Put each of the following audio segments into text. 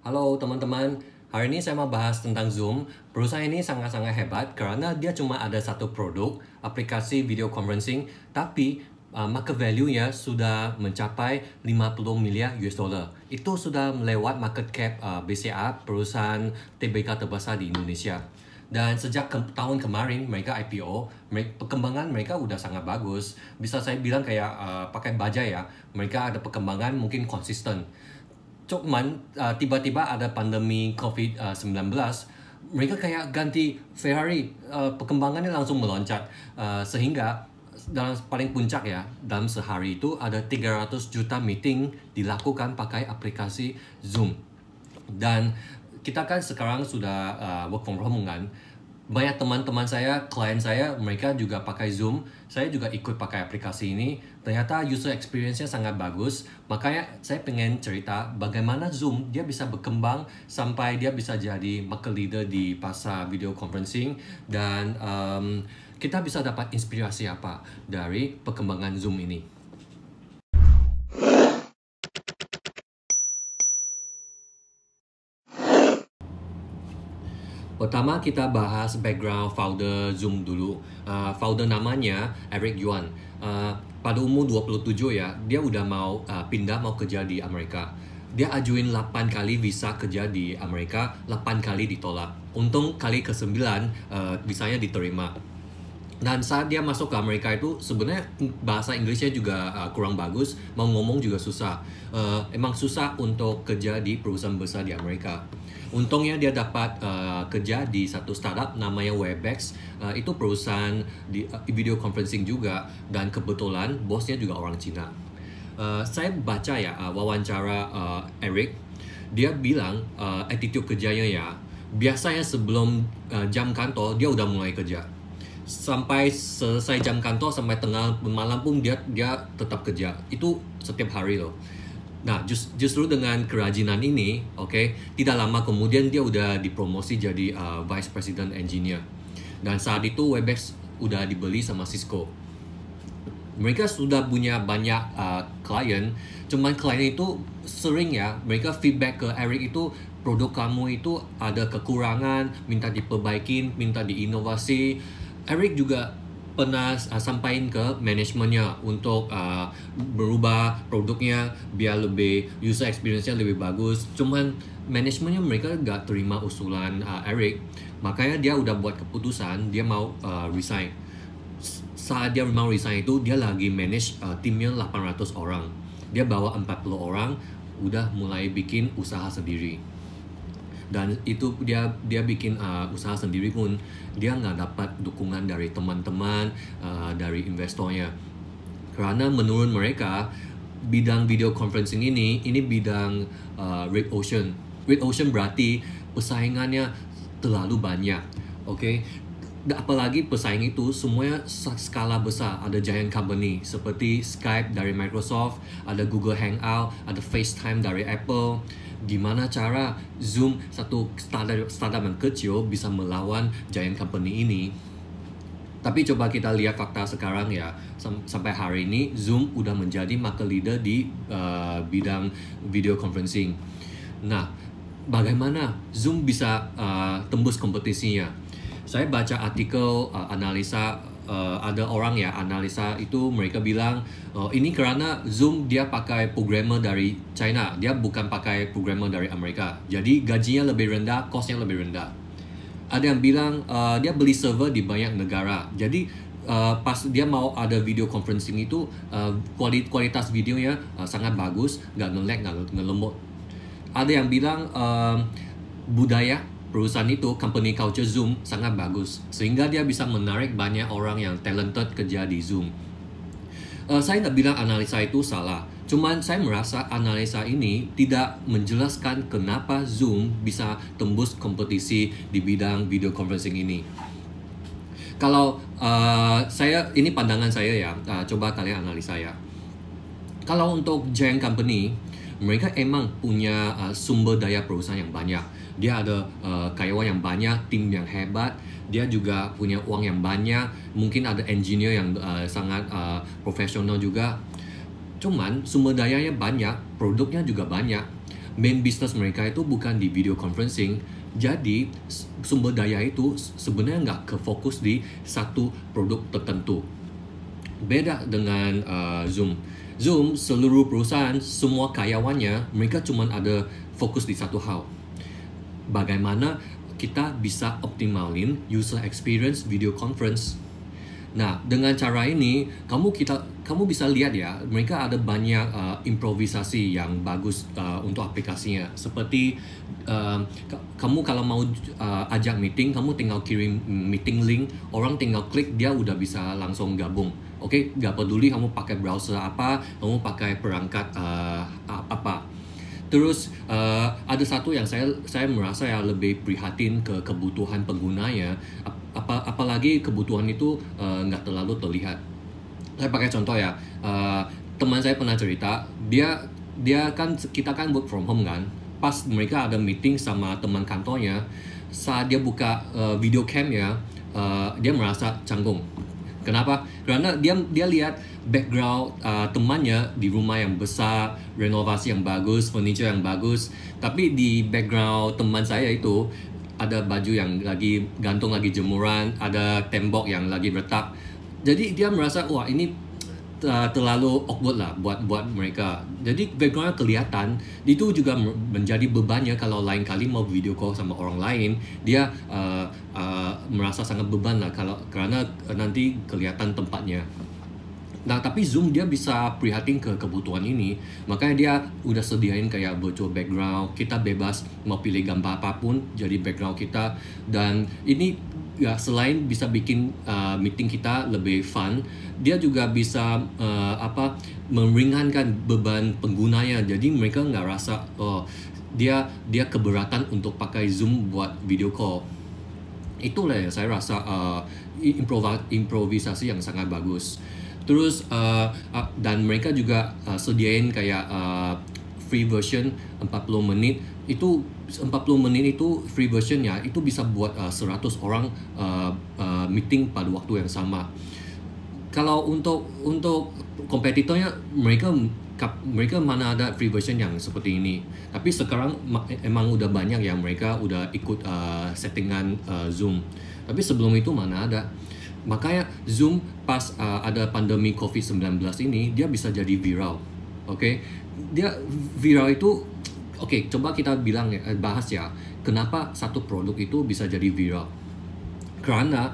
Halo teman-teman, hari ini saya mau bahas tentang Zoom. Perusahaan ini sangat-sangat hebat karena dia cuma ada satu produk, aplikasi video conferencing, tapi market value-nya sudah mencapai 50 miliar US dollar. Itu sudah melewat market cap BCA, perusahaan TBK terbesar di Indonesia. Dan sejak tahun kemarin mereka IPO, perkembangan mereka udah sangat bagus. Bisa saya bilang kayak pakai baja ya, mereka ada perkembangan mungkin konsisten. Cuman tiba-tiba ada pandemi COVID-19, mereka kayak ganti Ferrari, perkembangannya langsung meloncat, sehingga dalam paling puncak ya, dalam sehari itu ada 300 juta meeting dilakukan pakai aplikasi Zoom. Dan kita kan sekarang sudah work from home kan. Banyak teman-teman saya, klien saya, mereka juga pakai Zoom. Saya juga ikut pakai aplikasi ini. Ternyata user experience-nya sangat bagus. Makanya saya pengen cerita bagaimana Zoom dia bisa berkembang sampai dia bisa jadi market leader di pasar video conferencing. Dan kita bisa dapat inspirasi apa dari perkembangan Zoom ini. Pertama kita bahas background founder Zoom dulu. Founder namanya Eric Yuan. Pada umur 27 ya, dia udah mau pindah, mau kerja di Amerika. Dia ajuin 8 kali visa kerja di Amerika, 8 kali ditolak. Untung kali ke-9 visanya diterima. Dan saat dia masuk ke Amerika itu sebenarnya bahasa Inggrisnya juga kurang bagus, mau ngomong juga susah. Emang susah untuk kerja di perusahaan besar di Amerika. Untungnya dia dapat kerja di satu startup namanya Webex. Itu perusahaan di video conferencing juga, dan kebetulan bosnya juga orang Cina. Saya baca ya wawancara Eric, dia bilang attitude kerjanya ya, biasanya sebelum jam kantor dia udah mulai kerja. Sampai selesai jam kantor, sampai tengah malam pun dia tetap kerja. Itu setiap hari loh. Nah, justru dengan kerajinan ini, tidak lama kemudian dia udah dipromosi jadi Vice President Engineer. Dan saat itu Webex udah dibeli sama Cisco. Mereka sudah punya banyak klien, cuman klien itu sering ya, mereka feedback ke Eric itu, produk kamu itu ada kekurangan, minta diperbaikin, minta diinovasi. Eric juga pernah sampaikan ke manajemennya untuk berubah produknya biar lebih user experience-nya lebih bagus. Cuman manajemennya mereka gak terima usulan Eric, makanya dia udah buat keputusan dia mau resign. Saat dia mau resign itu dia lagi manage timnya 800 orang. Dia bawa 40 orang, udah mulai bikin usaha sendiri. Dan itu dia bikin usaha sendiri pun dia nggak dapat dukungan dari teman-teman, dari investornya, karena menurut mereka bidang video conferencing ini bidang red ocean. Red ocean berarti persaingannya terlalu banyak. Apalagi pesaing itu semuanya skala besar. Ada giant company seperti Skype dari Microsoft, ada Google Hangout, ada FaceTime dari Apple. Gimana cara Zoom, satu startup yang kecil, bisa melawan giant company ini? Tapi coba kita lihat fakta sekarang ya. Sampai hari ini Zoom udah menjadi market leader di bidang video conferencing. Nah, bagaimana Zoom bisa tembus kompetisinya? Saya baca artikel analisa, ada orang ya analisa itu, mereka bilang ini karena Zoom dia pakai programmer dari China, dia bukan pakai programmer dari Amerika, jadi gajinya lebih rendah, costnya lebih rendah. Ada yang bilang dia beli server di banyak negara, jadi pas dia mau ada video conferencing itu kualitas videonya sangat bagus, nggak nge-lag, nggak ngelemot. Ada yang bilang budaya perusahaan itu, company culture Zoom sangat bagus, sehingga dia bisa menarik banyak orang yang talented kerja di Zoom. Saya nggak bilang analisa itu salah, cuman saya merasa analisa ini tidak menjelaskan kenapa Zoom bisa tembus kompetisi di bidang video conferencing ini. Kalau ini pandangan saya ya, coba kalian analisa ya. Kalau untuk giant company, mereka emang punya sumber daya perusahaan yang banyak. Dia ada karyawan yang banyak, tim yang hebat. Dia juga punya uang yang banyak. Mungkin ada engineer yang sangat profesional juga. Cuman sumber dayanya banyak, produknya juga banyak. main business mereka itu bukan di video conferencing. Jadi sumber daya itu sebenarnya nggak kefokus di satu produk tertentu. Beda dengan Zoom. Zoom, seluruh perusahaan, semua karyawannya, mereka cuma ada fokus di satu hal. Bagaimana kita bisa optimalin user experience video conference. Nah, dengan cara ini, kamu bisa lihat ya, mereka ada banyak improvisasi yang bagus untuk aplikasinya. Seperti kamu kalau mau ajak meeting, kamu tinggal kirim meeting link, orang tinggal klik, dia udah bisa langsung gabung. Oke, nggak peduli kamu pakai browser apa, kamu pakai perangkat apa. Terus ada satu yang saya merasa ya lebih prihatin ke kebutuhan penggunanya, apalagi kebutuhan itu nggak terlalu terlihat. Saya pakai contoh ya, teman saya pernah cerita, kita kan work from home kan, pas mereka ada meeting sama teman kantornya, saat dia buka video cam ya, dia merasa canggung. Kenapa? Karena dia lihat background temannya di rumah yang besar, renovasi yang bagus, furniture yang bagus. Tapi di background teman saya itu ada baju yang lagi gantung lagi jemuran, ada tembok yang lagi retak. Jadi dia merasa wah ini terlalu awkward lah buat mereka. Jadi backgroundnya kelihatan, itu juga menjadi bebannya kalau lain kali mau video call sama orang lain, dia merasa sangat beban lah karena nanti kelihatan tempatnya. Nah, tapi Zoom dia bisa prihatin ke kebutuhan ini, makanya dia udah sediain kayak virtual background, kita bebas mau pilih gambar apapun jadi background kita, dan ini ya selain bisa bikin meeting kita lebih fun, dia juga bisa meringankan beban penggunanya, jadi mereka nggak rasa dia keberatan untuk pakai Zoom buat video call. Itulah yang saya rasa improvisasi yang sangat bagus. Terus dan mereka juga sediain kayak free version 40 menit. Itu 40 menit itu free version ya, itu bisa buat 100 orang meeting pada waktu yang sama. Kalau untuk kompetitornya, mereka mana ada free version yang seperti ini. Tapi sekarang emang udah banyak yang mereka udah ikut settingan Zoom. Tapi sebelum itu mana ada. Makanya Zoom pas ada pandemi COVID-19 ini, dia bisa jadi viral. Oke, dia viral itu, oke, coba kita bahas ya, kenapa satu produk itu bisa jadi viral. Karena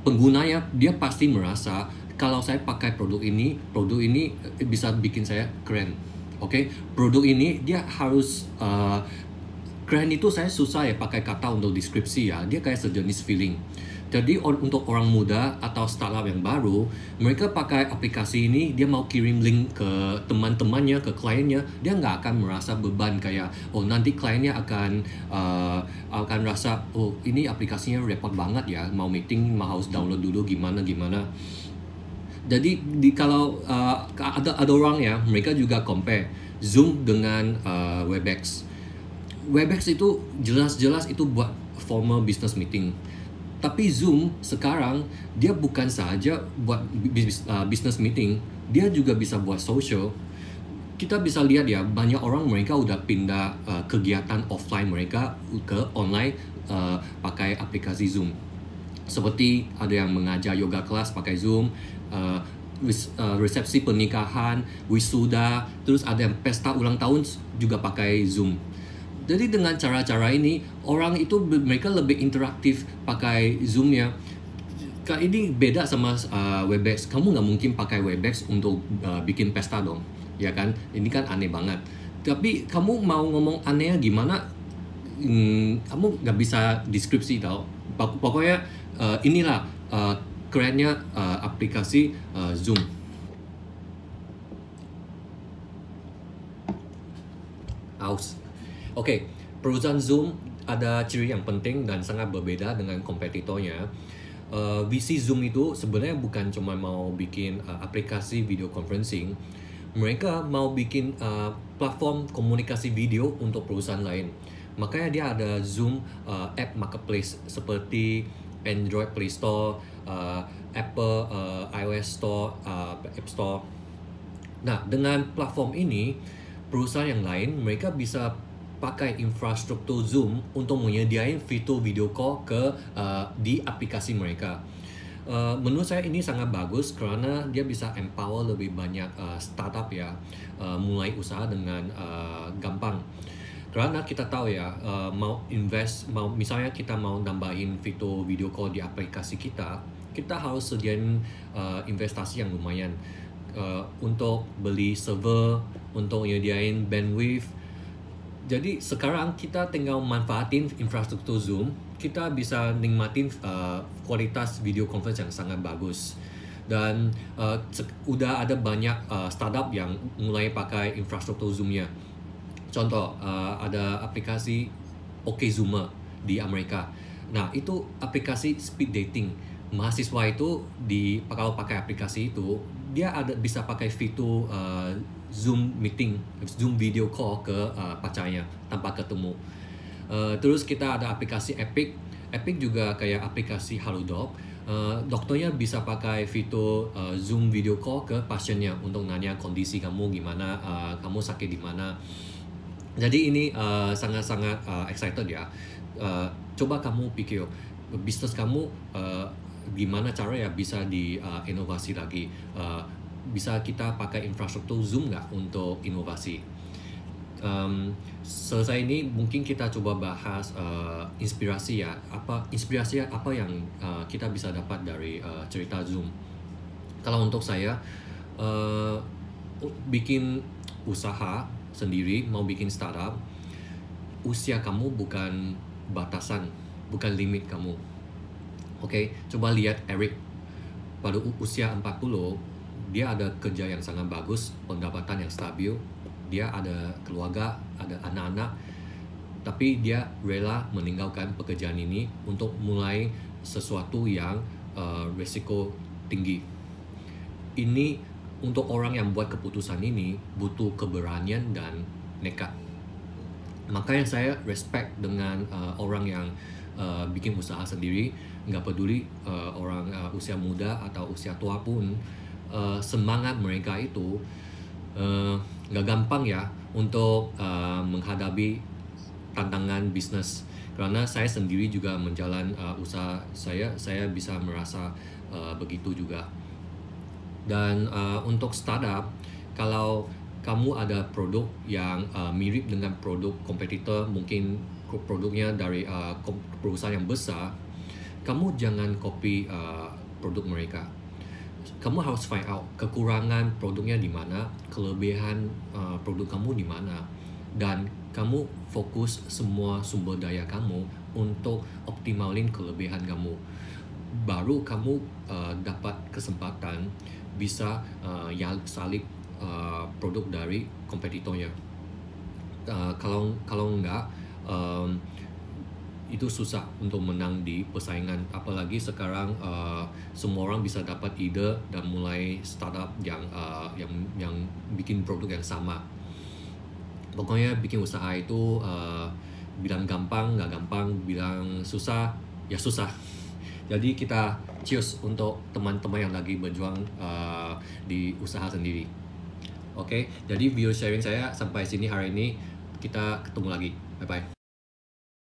penggunanya dia pasti merasa kalau saya pakai produk ini bisa bikin saya keren. Oke, produk ini dia harus keren itu saya susah ya pakai kata untuk deskripsi ya, dia kayak sejenis feeling. Jadi untuk orang muda atau startup yang baru, mereka pakai aplikasi ini, dia mau kirim link ke teman-temannya, ke kliennya, dia nggak akan merasa beban kayak nanti kliennya akan rasa ini aplikasinya repot banget ya, mau meeting mau harus download dulu gimana. Jadi kalau ada orang ya, mereka juga compare Zoom dengan Webex. Webex itu jelas-jelas itu buat formal business meeting. Tapi Zoom sekarang dia bukan saja buat business meeting, dia juga bisa buat social. Kita bisa lihat ya, banyak orang mereka udah pindah kegiatan offline mereka ke online pakai aplikasi Zoom. Seperti ada yang mengajar yoga kelas pakai Zoom, resepsi pernikahan, wisuda, terus ada yang pesta ulang tahun juga pakai Zoom. Jadi dengan cara-cara ini, orang itu mereka lebih interaktif pakai Zoom-nya. Ini beda sama Webex. Kamu nggak mungkin pakai Webex untuk bikin pesta dong, ya kan? Ini kan aneh banget. Tapi kamu mau ngomong anehnya gimana? Kamu nggak bisa deskripsi tau. Pokoknya inilah kerennya aplikasi Zoom. Oke, perusahaan Zoom ada ciri yang penting dan sangat berbeda dengan kompetitornya. Visi Zoom itu sebenarnya bukan cuma mau bikin aplikasi video conferencing, mereka mau bikin platform komunikasi video untuk perusahaan lain. Makanya dia ada Zoom app marketplace seperti Android Play Store, Apple iOS Store, App Store. Nah, dengan platform ini perusahaan yang lain mereka bisa pakai infrastruktur Zoom untuk menyediakan fitur video call di aplikasi mereka. Menurut saya ini sangat bagus karena dia bisa empower lebih banyak startup ya, mulai usaha dengan gampang. Karena kita tahu ya, misalnya kita mau nambahin fitur video call di aplikasi kita harus sediain investasi yang lumayan untuk beli server, untuk nyediain bandwidth. Jadi sekarang kita tinggal manfaatin infrastruktur Zoom, kita bisa nikmatin kualitas video conference yang sangat bagus. Dan udah ada banyak startup yang mulai pakai infrastruktur Zoom-nya. Contoh, ada aplikasi OkZoomer di Amerika. Nah, itu aplikasi speed dating. Mahasiswa itu kalau pakai aplikasi itu, dia bisa pakai fitur Zoom meeting, Zoom video call ke pacarnya tanpa ketemu. Terus kita ada aplikasi Epic. Epic juga kayak aplikasi Halodoc. Dokternya bisa pakai fitur Zoom video call ke pasiennya untuk nanya kondisi kamu gimana, kamu sakit di mana. Jadi ini sangat-sangat excited ya. Coba kamu pikir bisnis kamu gimana cara ya bisa diinovasi lagi. Bisa kita pakai infrastruktur Zoom nggak untuk inovasi? Selesai ini mungkin kita coba bahas inspirasi apa yang kita bisa dapat dari cerita Zoom. Kalau untuk saya bikin usaha sendiri, mau bikin startup, usia kamu bukan batasan, bukan limit kamu. Oke, coba lihat Eric pada usia 40, dia ada kerja yang sangat bagus, pendapatan yang stabil, dia ada keluarga, ada anak-anak, tapi dia rela meninggalkan pekerjaan ini untuk mulai sesuatu yang risiko tinggi. Ini untuk orang yang buat keputusan ini butuh keberanian dan nekat. Makanya saya respect dengan orang yang bikin usaha sendiri, nggak peduli orang usia muda atau usia tua pun. Semangat mereka itu nggak gampang ya untuk menghadapi tantangan bisnis. Karena saya sendiri juga menjalan usaha saya bisa merasa begitu juga. Dan untuk startup, kalau kamu ada produk yang mirip dengan produk kompetitor, mungkin produknya dari perusahaan yang besar, kamu jangan copy produk mereka. Kamu harus find out kekurangan produknya di mana, kelebihan produk kamu di mana, dan kamu fokus semua sumber daya kamu untuk optimalin kelebihan kamu. Baru kamu dapat kesempatan bisa salib produk dari kompetitornya. Kalau enggak, itu susah untuk menang di persaingan. Apalagi sekarang semua orang bisa dapat ide dan mulai startup yang bikin produk yang sama. Pokoknya bikin usaha itu bilang gampang nggak gampang, bilang susah ya susah. Jadi kita cheers untuk teman-teman yang lagi berjuang di usaha sendiri. Oke, jadi video sharing saya sampai sini hari ini. Kita ketemu lagi. Bye bye.